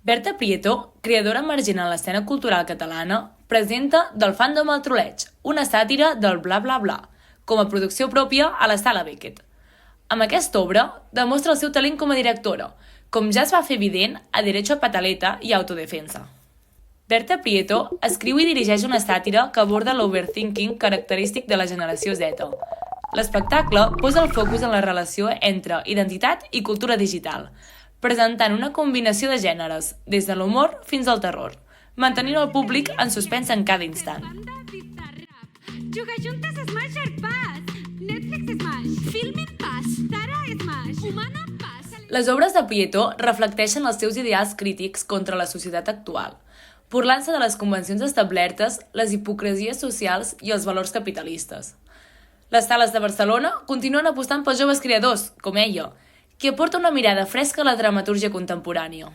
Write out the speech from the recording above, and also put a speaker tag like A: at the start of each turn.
A: Berta Prieto, creadora emergent en l'escena cultural catalana, presenta Del fandom al troleig, una sàtira del bla bla bla, com a producció pròpia a la Sala Beckett. Amb aquesta obra demostra el seu talent com a directora, com ja es va fer evident a Derecho a Pataleta i Autodefensa. Berta Prieto escriu i dirigeix una sàtira que aborda l'overthinking característic de la generació Z. L'espectacle posa el focus en la relació entre identitat i cultura digital, presentant una combinació de gèneres, des de l'humor fins al terror, mantenint el públic en suspens en cada instant.
B: Jugajuntes Smasher Pass, Netflix Smash, Filmin Pass, Tara Smash, Humana Pass.
A: Les obres de Prieto reflecteixen els seus ideals crítics contra la societat actual, burlant-se de les convencions establertes, les hipocresies socials i els valors capitalistes. Les sales de Barcelona continuen apostant pels joves creadors, com ella, que aporta una mirada fresca a la dramatúrgia contemporània.